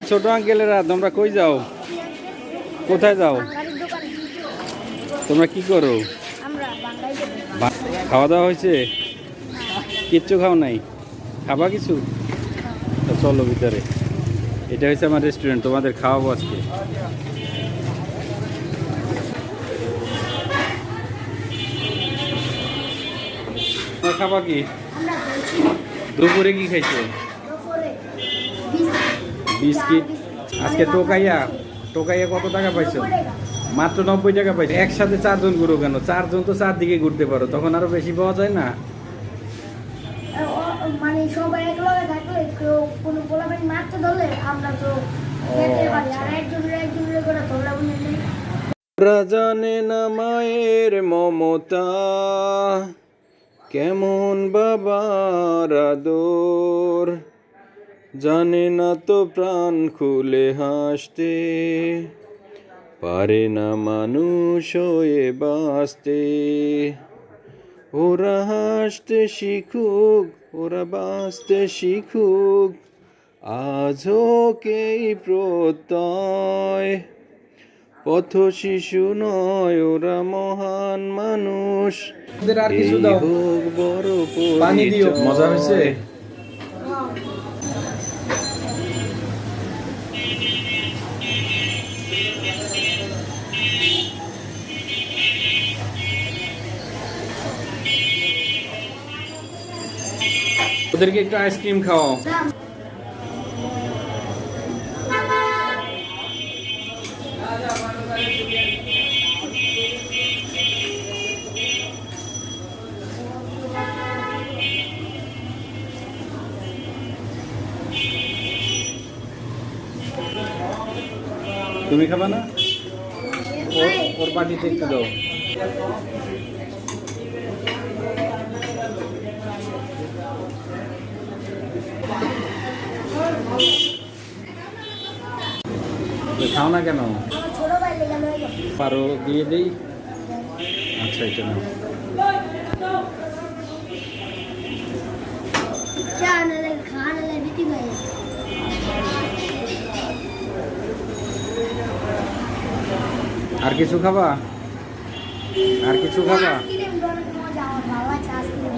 ছোট আঙ্কেলেরা তোমরা কই যাও, কোথায় যাও, তোমরা কি করো? খাওয়া দাওয়া হয়েছে? কিচ্ছু খাও নাই? খাবা কিছু? তো চলো ভিতরে, এটা হচ্ছে আমার রেস্টুরেন্ট, তোমাদের খাওয়াবো আজকে। খাবা কি? দুপুরে কি খাইছো? বিস্কিট। আজকে টোকাইয়া কত টাকা পাইছো? মাত্র 90 টাকা পাইছো। একসাথে 4 জন ঘুরো কেন? 4 জন তো 4 দিকে ঘুরতে পারো, তখন আরো বেশি পাওয়া যায় না? মানে সবাই একলগে থাকলে কেউ কোনো পোলাপানি মারতে ধরলে আমরা তো খেতে পারি, আর একজনের করে ধরলে ওরা জানে না মায়ের মমতা, কেমন বাবার আদর, জানে না তো প্রাণ খুলে হাসতে, পারে না মানুষ হয়ে বাঁচতে। ওরা হাসতে শিখুক, ওরা বাঁচতে শিখুক, আজও কেই প্রত্যয়। পথ শিশু নয়, ওরা মহান মানুষ। আর কিছু দাও, বড় পানি দিও। মজা হয়েছে? ওদেরকে একটু আইসক্রিম খাওয়াও। তুমি খাবা না? ওর পাটিতে একটু দাও। খাও না কেন? ছোট ভাই লেগে লইলো পারো দিয়ে দেই। আচ্ছা, এটা নাও। চা নালে খানা নালে বিটি ভাই। আর কিছু খাবা? আর কিছু খাবা? আইসক্রিম অনেক মজা, আমার ভালো আছে আইসক্রিম।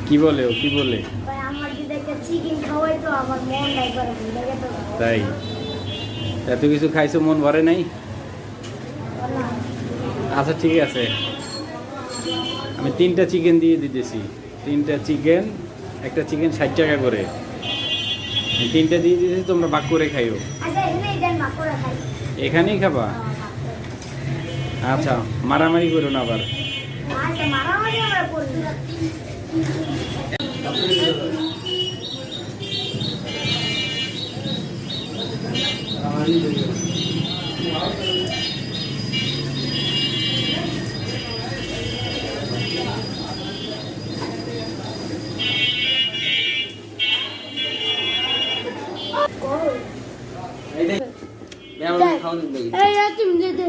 কি বলে ও, কি বলে? ভাই আমার যদি একটা চিকেন খাওয়াই তো আমার মন নাই করে ভুলে গেছে। তাই এত কিছু খাইছো, মন ভরে নাই? আচ্ছা ঠিক আছে, আমি 3টা চিকেন দিয়ে দিতেছি। 3টা চিকেন, একটা চিকেন 60 টাকা করে। 3টা দিয়ে দিতেছি, তোমরা ভাগ করে খাইও। আচ্ছা এখানেই দেন মা করে খাই। এখানেই খাবা? আচ্ছা, মারামারি করো না আবার। আচ্ছা মারামারি আমরা করব। এই তুমি দে দে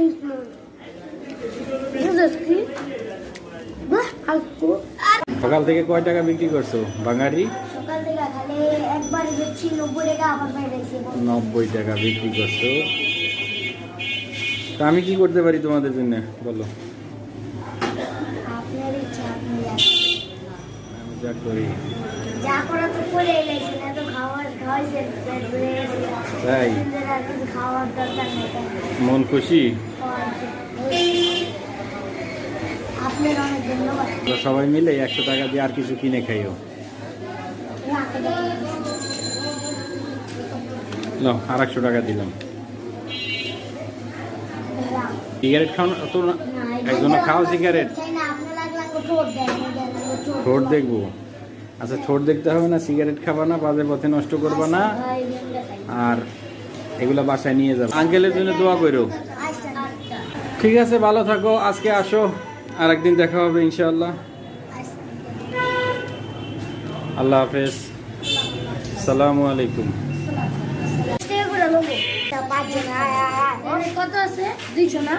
সকাল থেকে কয় টাকা বিক্রি করছো বাঙালি? সকাল থেকে খালি একবার দিচ্ছি 90 টাকা, আবার বাইরেছি 90 টাকা বিক্রি করছো। তা আমি কি করতে পারি তোমাদের জন্য বলো? আপনার ইচ্ছা, আপনি আমি যা করি। যা করা তো করে এলেছি না, তো খাওয়াইছে তাই খাওয়ার দরকার নেই। মন খুশি? আপনার অনেক ধন্যবাদ। তো সবাই মিলে 100 টাকা দিয়ে আর কিছু কিনে খাইও। নাও, আর 100 টাকা দিলাম। সিগারেট খাও না তো? একজন খাও সিগারেট। ঠোঁট দেখবো? আচ্ছা, ঠোঁট দেখতে হবে না, সিগারেট খাবা না, বাজে পথে নষ্ট করবা না, আর এগুলা বাসায় নিয়ে যাবো। আঙ্কেলের জন্য দোয়া করো। ঠিক আছে, ভালো থাকো। আজকে আসো, আর একদিন দেখা হবে ইনশাআল্লাহ। আল্লাহ হাফেজ, আসসালামু আলাইকুম। কত আছে? 200 না?